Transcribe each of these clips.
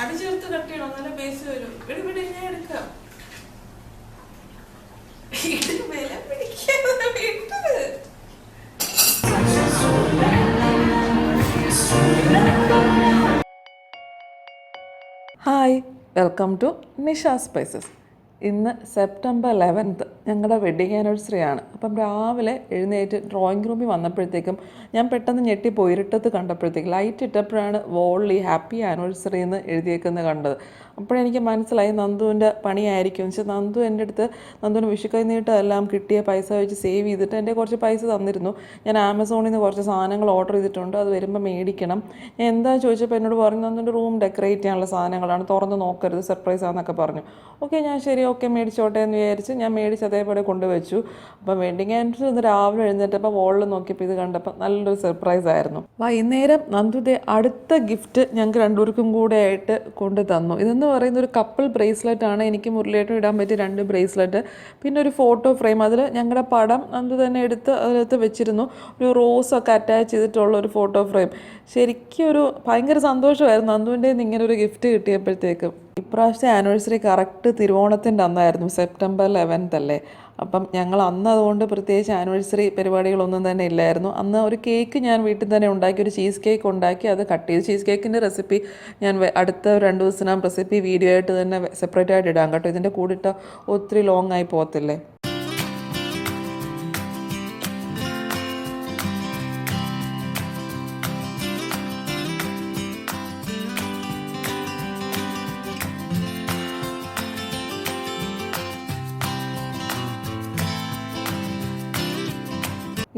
അടിച്ചെടുത്ത് cut ചെയ്യണം, നല്ല pace വരും. ഇവിടെ ഞാൻ എടുക്കാം. വില പിടിക്കാതെ വിട്ട്. Hi, welcome to Nisha spices. ഇന്ന് സെപ്റ്റംബർ 11 ഞങ്ങളുടെ വെഡ്ഡിങ് ആനിവേഴ്സറി ആണ്. അപ്പം രാവിലെ എഴുന്നേറ്റ് ഡ്രോയിങ് റൂമിൽ വന്നപ്പോഴത്തേക്കും ഞാൻ പെട്ടെന്ന് ഞെട്ടിപ്പോയി. ഇരുട്ടത്ത് കണ്ടപ്പോഴത്തേക്കും ലൈറ്റ് ഇട്ടപ്പോഴാണ് വോളിൽ ഹാപ്പി ആനിവേഴ്സറി എന്ന് എഴുതിയേക്കുന്നത് കണ്ടത്. അപ്പോഴെനിക്ക് മനസ്സിലായി നന്ദുവിൻ്റെ പണിയായിരിക്കും. എന്ന് വെച്ചാൽ നന്ദു എൻ്റെ അടുത്ത് നന്ദുവിന് വിഷുക്കൈ നീട്ടമെല്ലാം കിട്ടിയ പൈസ വെച്ച് സേവ് ചെയ്തിട്ട് എൻ്റെ കുറച്ച് പൈസ തന്നിരുന്നു. ഞാൻ ആമസോണിൽ നിന്ന് കുറച്ച് സാധനങ്ങൾ ഓർഡർ ചെയ്തിട്ടുണ്ട്, അത് വരുമ്പോൾ മേടിക്കണം. ഞാൻ എന്താ ചോദിച്ചപ്പോൾ എന്നോട് പറഞ്ഞു നന്ദുവിൻ്റെ റൂം ഡെക്കറേറ്റ് ചെയ്യാനുള്ള സാധനങ്ങളാണ്, തുറന്ന് നോക്കരുത്, സർപ്രൈസ് ആണെന്നൊക്കെ പറഞ്ഞു. ഓക്കെ, ഞാൻ ശരി ഓക്കെ മേടിച്ചോട്ടെ എന്ന് വിചാരിച്ച് ഞാൻ മേടിച്ച് അതേപോലെ കൊണ്ടുവച്ചു. അപ്പം വെഡിങ് ആനിവേഴ്സറി ഒന്ന് രാവിലെ എഴുന്നേറ്റപ്പോൾ വോളിൽ നോക്കിയപ്പോൾ ഇത് കണ്ടപ്പോൾ നല്ലൊരു സർപ്രൈസ് ആയിരുന്നു. വൈകുന്നേരം നന്ദുദേ അടുത്ത ഗിഫ്റ്റ് ഞങ്ങൾക്ക് രണ്ടുപേർക്കും കൂടെ ആയിട്ട് കൊണ്ടു തന്നു. ഇതെന്ന് പറയുന്ന ഒരു കപ്പിൾ ബ്രേസ്ലെറ്റ് ആണ്. എനിക്ക് മുരളിയായിട്ടും ഇടാൻ പറ്റിയ 2 ബ്രേസ്ലെറ്റ്, പിന്നെ ഒരു ഫോട്ടോ ഫ്രെയിം. അതിൽ ഞങ്ങളുടെ പടം നന്ദു തന്നെ എടുത്ത് അതിനകത്ത് വെച്ചിരുന്നു. ഒരു റോസൊക്കെ അറ്റാച്ച് ചെയ്തിട്ടുള്ള ഒരു ഫോട്ടോ ഫ്രെയിം. ശരിക്കും ഒരു ഭയങ്കര സന്തോഷമായിരുന്നു നന്ദുവിൻ്റെ ഇങ്ങനെ ഒരു ഗിഫ്റ്റ് കിട്ടിയപ്പോഴത്തേക്കും. ഇപ്രാവശ്യത്തെ ആനിവേഴ്സറി കറക്റ്റ് തിരുവോണത്തിൻ്റെ അന്നായിരുന്നു, സെപ്റ്റംബർ 11 അല്ലേ. അപ്പം ഞങ്ങൾ അന്ന് അതുകൊണ്ട് പ്രത്യേകിച്ച് ആനിവേഴ്സറി പരിപാടികളൊന്നും തന്നെ ഇല്ലായിരുന്നു. അന്ന് ഒരു കേക്ക് ഞാൻ വീട്ടിൽ തന്നെ ഉണ്ടാക്കി, ഒരു ചീസ് കേക്ക് ഉണ്ടാക്കി, അത് കട്ട് ചെയ്ത്. ചീസ് കേക്കിൻ്റെ റെസിപ്പി ഞാൻ അടുത്ത 2 ദിവസത്തിനകം റെസിപ്പി വീഡിയോ ആയിട്ട് തന്നെ സെപ്പറേറ്റ് ആയിട്ട് ഇടാം കേട്ടോ. ഇതിൻ്റെ കൂടിയിട്ട് ഒത്തിരി ലോങ് ആയി പോകത്തില്ലേ.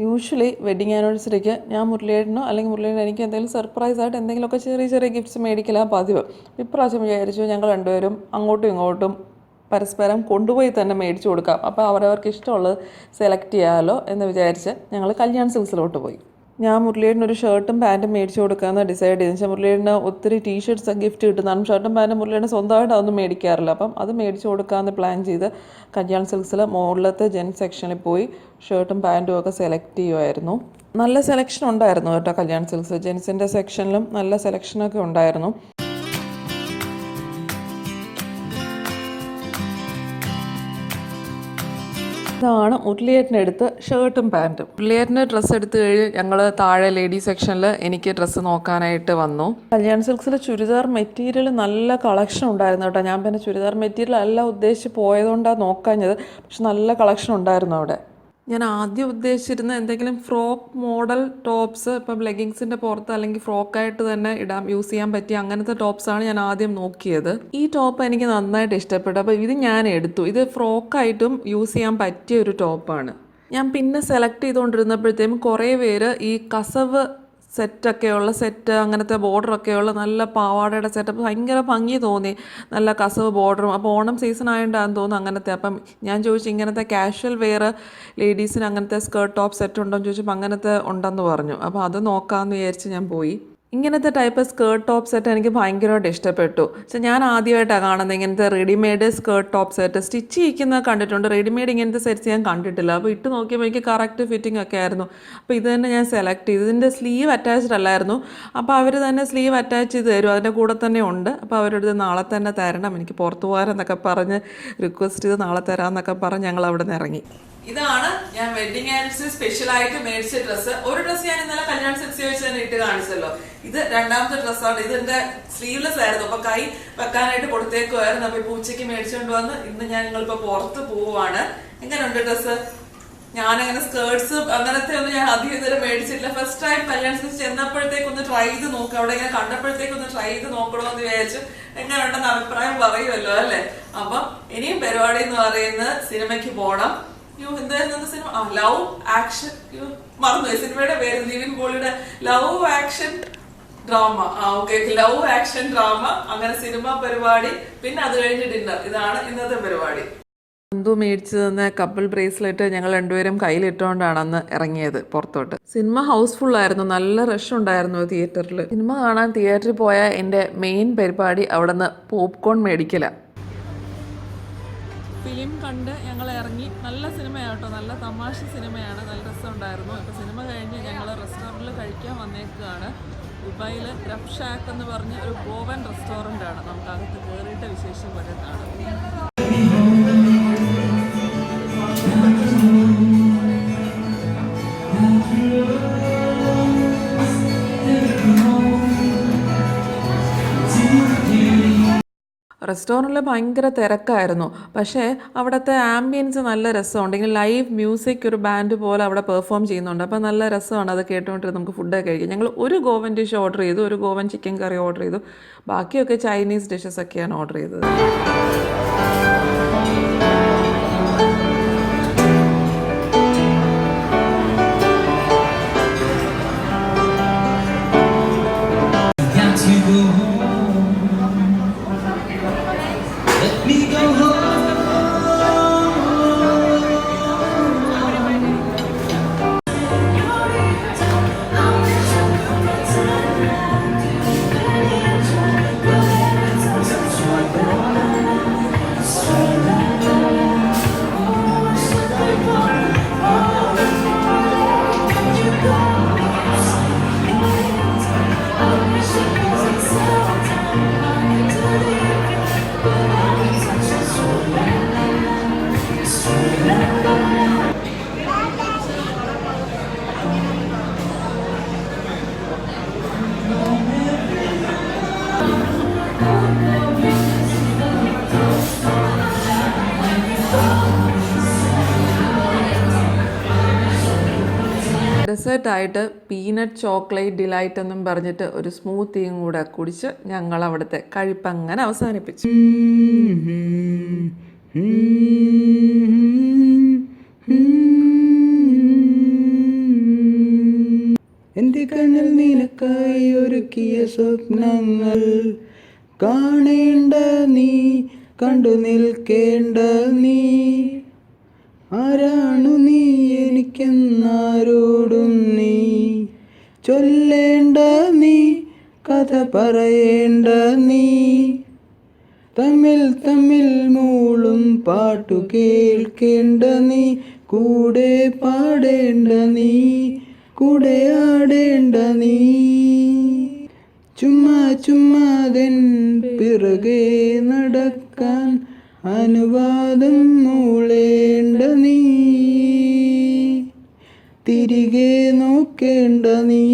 യൂഷ്വലി വെഡിങ് ആനിവേഴ്സറിക്ക് ഞാൻ മുരളിയേട്ടനോ അല്ലെങ്കിൽ മുരളിയേട്ടനോ എനിക്ക് എന്തെങ്കിലും സർപ്രൈസായിട്ട് എന്തെങ്കിലുമൊക്കെ ചെറിയ ചെറിയ ഗിഫ്റ്റ്സ് മേടിക്കലാണ് പതിവ്. ഇപ്രാവശ്യം വിചാരിച്ചു ഞങ്ങൾ രണ്ടുപേരും അങ്ങോട്ടും ഇങ്ങോട്ടും പരസ്പരം കൊണ്ടുപോയി തന്നെ മേടിച്ചു കൊടുക്കാം. അപ്പോൾ അവരവർക്ക് ഇഷ്ടമുള്ളത് സെലക്ട് ചെയ്യാമല്ലോ എന്ന് വിചാരിച്ച് ഞങ്ങൾ കല്യാൺ സിൽക്സിലോട്ട് പോയി. ഞാൻ മുരളിയേട്ടനൊരു ഷർട്ടും പാൻറ്റും മേടിച്ച് കൊടുക്കാമെന്ന് ഡിസൈഡ് ചെയ്തെന്ന് വെച്ചാൽ മുരളിയേട്ടന് ഒത്തിരി ടീഷർട്ട്സ് ഗിഫ്റ്റ് കിട്ടുന്നതാണ്. ഷർട്ടും പാൻറ്റും മുരളിയേട്ടന് സ്വന്തമായിട്ട് അതൊന്നും മേടിക്കാറില്ല. അപ്പം അത് മേടിച്ച് കൊടുക്കാമെന്ന് പ്ലാൻ ചെയ്ത് കല്യാൺ സിൽക്സിൽ മുകളിലത്തെ ജെൻസ് സെക്ഷനിൽ പോയി ഷർട്ടും പാൻറ്റും ഒക്കെ സെലക്ട് ചെയ്യുമായിരുന്നു. നല്ല സെലക്ഷൻ ഉണ്ടായിരുന്നു കേട്ടോ കല്യാൺ സിൽക്സ്. ജെൻസിൻ്റെ സെക്ഷനിലും നല്ല സെലക്ഷനൊക്കെ ഉണ്ടായിരുന്നു. ഇതാണ് മുരളിയേട്ടനെടുത്ത് ഷർട്ടും പാൻറ്റും. മുരളിയേട്ടൻ്റെ ഡ്രസ്സ് എടുത്തു കഴിഞ്ഞ് ഞങ്ങൾ താഴെ ലേഡീസ് സെക്ഷനിൽ എനിക്ക് ഡ്രസ്സ് നോക്കാനായിട്ട് വന്നു. കല്യാൺ സിൽക്സിൽ ചുരിദാർ മെറ്റീരിയൽ നല്ല കളക്ഷൻ ഉണ്ടായിരുന്നു കേട്ടോ. ഞാൻ പിന്നെ ചുരിദാർ മെറ്റീരിയൽ അല്ല ഉദ്ദേശിച്ച് പോയതുകൊണ്ടാണ് നോക്കാഞ്ഞത്, പക്ഷെ നല്ല കളക്ഷൻ ഉണ്ടായിരുന്നു അവിടെ. ഞാൻ ആദ്യം ഉദ്ദേശിച്ചിരുന്ന എന്തെങ്കിലും ഫ്രോക്ക് മോഡൽ ടോപ്സ്, ഇപ്പം ലെഗിങ്സിൻ്റെ പുറത്ത് അല്ലെങ്കിൽ ഫ്രോക്കായിട്ട് തന്നെ യൂസ് ചെയ്യാൻ പറ്റിയ അങ്ങനത്തെ ടോപ്സാണ് ഞാൻ ആദ്യം നോക്കിയത്. ഈ ടോപ്പ് എനിക്ക് നന്നായിട്ട് ഇഷ്ടപ്പെട്ടു. അപ്പോൾ ഇത് ഞാൻ എടുത്തു. ഇത് ഫ്രോക്കായിട്ടും യൂസ് ചെയ്യാൻ പറ്റിയ ഒരു ടോപ്പാണ്. ഞാൻ പിന്നെ സെലക്ട് ചെയ്തുകൊണ്ടിരുന്നപ്പോഴത്തേക്കും കുറേ പേര് ഈ കസവ് സെറ്റ് അങ്ങനത്തെ ബോർഡറൊക്കെയുള്ള നല്ല പാവാടയുടെ സെറ്റപ്പ് ഭയങ്കര ഭംഗി തോന്നി, നല്ല കസവ് ബോർഡറും. അപ്പോൾ ഓണം സീസൺ ആയതുകൊണ്ടാണെന്ന് തോന്നുന്നു അങ്ങനത്തെ. അപ്പം ഞാൻ ചോദിച്ചു ഇങ്ങനത്തെ കാഷ്വൽ വെയർ ലേഡീസിന് അങ്ങനത്തെ സ്കേർട്ട് ടോപ്പ് സെറ്റ് ഉണ്ടോ എന്ന് ചോദിച്ചപ്പോൾ അങ്ങനത്തെ ഉണ്ടെന്ന് പറഞ്ഞു. അപ്പോൾ അത് നോക്കാമെന്ന് വിചാരിച്ച് ഞാൻ പോയി. ഇങ്ങനത്തെ ടൈപ്പ് സ്കേർട്ട് ടോപ്പ് സെറ്റ് എനിക്ക് ഭയങ്കരമായിട്ട് ഇഷ്ടപ്പെട്ടു. പക്ഷേ ഞാൻ ആദ്യമായിട്ടാണ് കാണുന്നത് ഇങ്ങനത്തെ readymade skirt top set. Stitch ചെയ്യിക്കുന്നത് കണ്ടിട്ടുണ്ട്, റെഡിമെയ്ഡ് ഇങ്ങനത്തെ സെറ്റ്സ് ഞാൻ കണ്ടിട്ടില്ല. അപ്പോൾ ഇട്ട് നോക്കിയപ്പോൾ എനിക്ക് കറക്റ്റ് ഫിറ്റിംഗ് ഒക്കെ ആയിരുന്നു. അപ്പോൾ ഇത് തന്നെ ഞാൻ സെലക്ട് ചെയ്തു. ഇതിൻ്റെ സ്ലീവ് അറ്റാച്ച്ഡ് അല്ലായിരുന്നു. അപ്പോൾ അവർ തന്നെ സ്ലീവ് അറ്റാച്ച് ചെയ്ത് തരും, അതിൻ്റെ കൂടെ തന്നെ ഉണ്ട്. അപ്പോൾ അവരുടെ നാളെ തന്നെ തരണം, എനിക്ക് പുറത്തു പോകാനെന്നൊക്കെ പറഞ്ഞ് റിക്വസ്റ്റ് ചെയ്ത് നാളെ തരാമെന്നൊക്കെ പറഞ്ഞ് ഞങ്ങൾ അവിടെ നിന്ന് ഇറങ്ങി. ഇതാണ് ഞാൻ വെഡിങ് ആനിവേഴ്സറി സ്പെഷ്യലായിട്ട് മേടിച്ച ഡ്രസ്സ്. ഒരു ഡ്രസ്സ് ഞാൻ ഇന്നലെ കല്യാൺ സിൽക്സിൽ വെച്ച് തന്നെ ഇട്ട് കാണിച്ചല്ലോ. ഇത് രണ്ടാമത്തെ ഡ്രസ്സാണ്. ഇത് എന്റെ സ്ലീവ്ലെസ് ആയിരുന്നു, അപ്പൊ കൈ വെക്കാനായിട്ട് കൊടുത്തേക്കുമായിരുന്നു. അപ്പൊ ഇപ്പൊ ഉച്ചയ്ക്ക് മേടിച്ചുകൊണ്ട് വന്ന് ഇന്ന് ഞാൻ നിങ്ങളിപ്പോ പുറത്ത് പോവാണ്. എങ്ങനെയുണ്ട് ഡ്രസ്സ്? ഞാനങ്ങനെ സ്കേർട്സ് അങ്ങനത്തെ ഒന്നും ഞാൻ അധികം ഇതുവരെ മേടിച്ചിട്ടില്ല. ഫസ്റ്റ് ടൈം കല്യാൺ സിൽക്സ് ചെന്നപ്പോഴത്തേക്ക് ഒന്ന് ട്രൈ ചെയ്ത് നോക്കുക, അവിടെ ഇങ്ങനെ കണ്ടപ്പോഴത്തേക്ക് ഒന്ന് ട്രൈ ചെയ്ത് നോക്കണമെന്ന് വിചാരിച്ചു. എങ്ങനെയുണ്ടെന്ന് അഭിപ്രായം പറയുമല്ലോ അല്ലെ. അപ്പം ഇനിയും പരിപാടി എന്ന് പറയുന്നത് സിനിമയ്ക്ക് പോകണം. എന്തായിരുന്നു സിനിമ? ലവ് ആക്ഷൻ, മറന്നുപോയി സിനിമയുടെ പേര്. നിവിൻ പോളിയുടെ love action drama. Okay, love action drama, അങ്ങനെ സിനിമ പരിപാടി, പിന്നെ അത് കഴിഞ്ഞ് ഡിന്നർ. ഇതാണ് ഇന്നത്തെ പരിപാടി. നന്ദു മേടിച്ചു തന്ന കപ്പിൾ ബ്രേസ്ലെറ്റ് ഞങ്ങൾ രണ്ടുപേരും കയ്യിലിട്ടുകൊണ്ടാണ് അന്ന് ഇറങ്ങിയത് പുറത്തോട്ട്. സിനിമ ഹൗസ്ഫുൾ ആയിരുന്നു, നല്ല റഷ് ഉണ്ടായിരുന്നു തിയേറ്ററിൽ. സിനിമ കാണാൻ തിയേറ്ററിൽ പോയ എൻ്റെ മെയിൻ പരിപാടി അവിടെ നിന്ന് പോപ്കോൺ മേടിക്കലാണ്. ഫിലിം കണ്ട് ഞങ്ങൾ ഇറങ്ങി. നല്ല സിനിമയാണ് കേട്ടോ, നല്ല തമാശ സിനിമയാണ്, നല്ല രസമുണ്ടായിരുന്നു. ഇപ്പോൾ സിനിമ കഴിഞ്ഞ് ഞങ്ങൾ റെസ്റ്റോറൻറ്റിൽ കഴിക്കാൻ വന്നേക്കുകയാണ്. ദുബായിൽ റഫ് ഷാക്ക് എന്ന് പറഞ്ഞ ഒരു ഗോവൻ റെസ്റ്റോറൻ്റാണ്. നമുക്ക് അകത്ത് കയറിയിട്ട് വിശേഷം വരുന്നതാണ്. റെസ്റ്റോറൻറ്റിൽ ഭയങ്കര തിരക്കായിരുന്നു. പക്ഷേ അവിടുത്തെ ആംബിയൻസ് നല്ല രസമുണ്ട്. ഇങ്ങനെ ലൈവ് മ്യൂസിക് ഒരു ബാൻഡ് പോലെ അവിടെ പെർഫോം ചെയ്യുന്നുണ്ട്. അപ്പോൾ നല്ല രസമാണ് അത് കേട്ടുകൊണ്ടിട്ട് നമുക്ക് ഫുഡൊക്കെ കഴിക്കാം. ഞങ്ങൾ ഒരു ഗോവൻ ഡിഷ് ഓർഡർ ചെയ്തു, ഒരു ഗോവൻ ചിക്കൻ കറി ഓർഡർ ചെയ്തു. ബാക്കിയൊക്കെ ചൈനീസ് ഡിഷസ് ഒക്കെയാണ് ഓർഡർ ചെയ്തത്. ഡെസേർട്ടായിട്ട് പീനട്ട് ചോക്ലേറ്റ് ഡിലൈറ്റ് എന്നും പറഞ്ഞിട്ട് ഒരു സ്മൂത്തിയും കൂടെ കുടിച്ച് ഞങ്ങൾ അവിടുത്തെ കഴിപ്പങ്ങനെ അവസാനിപ്പിച്ചു. എൻ്റെ കണ്ണിൽ നിനക്കായി ഒരുക്കിയ സ്വപ്നങ്ങൾ കാണേണ്ട നീ, കണ്ടു നിൽക്കേണ്ട നീ. ആരാണു നീ, എനിക്കെന്നാരോടും നീ ചൊല്ലേണ്ട നീ, കഥ പറയേണ്ട നീ. തമ്മിൽ തമ്മിൽ മൂളും പാട്ടു കേൾക്കേണ്ട നീ, കൂടെ പാടേണ്ട നീ, കൂടെ ആടേണ്ട നീ. ചുമ്മാ ചുമ്മാതെൻ പിറകെ നടക്കാൻ അനുവാദം മൂളേണ്ട നീ, തിരികെ നോക്കേണ്ട നീ.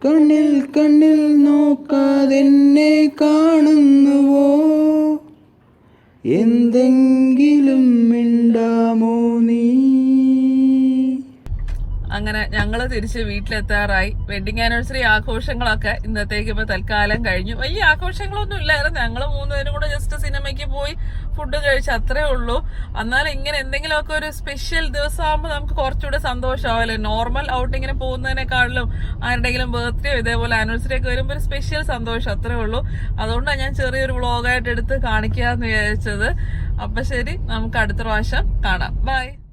കണ്ണിൽ കണ്ണിൽ നോക്കാതെന്നെ കാണുന്നുവോ, എന്തെങ്കിലും മിണ്ടാമോ നീ. അങ്ങനെ ഞങ്ങൾ തിരിച്ച് വീട്ടിലെത്താറായി. വെഡിങ് ആനിവേഴ്സറി ആഘോഷങ്ങളൊക്കെ ഇന്നത്തേക്ക് ഇപ്പോൾ തൽക്കാലം കഴിഞ്ഞു. വലിയ ആഘോഷങ്ങളൊന്നും ഇല്ലായിരുന്നു. ഞങ്ങൾ 3 പേരും കൂടെ ജസ്റ്റ് സിനിമയ്ക്ക് പോയി ഫുഡ് കഴിച്ച്, അത്രേ ഉള്ളൂ. എന്നാലും ഇങ്ങനെ എന്തെങ്കിലുമൊക്കെ ഒരു സ്പെഷ്യൽ ദിവസമാകുമ്പോൾ നമുക്ക് കുറച്ചുകൂടെ സന്തോഷമാവല്ലേ. നോർമൽ ഔട്ടിങ്ങിന് പോകുന്നതിനേക്കാളും ആരുടെയെങ്കിലും ബർത്ത്ഡേയോ ഇതേപോലെ ആനിവേഴ്സറി ഒക്കെ വരുമ്പോൾ ഒരു സ്പെഷ്യൽ സന്തോഷം, അത്രേ ഉള്ളൂ. അതുകൊണ്ടാണ് ഞാൻ ചെറിയൊരു വ്ളോഗായിട്ട് എടുത്ത് കാണിക്കാമെന്ന് വിചാരിച്ചത്. അപ്പം ശരി, നമുക്ക് അടുത്ത പ്രാവശ്യം കാണാം. ബൈ.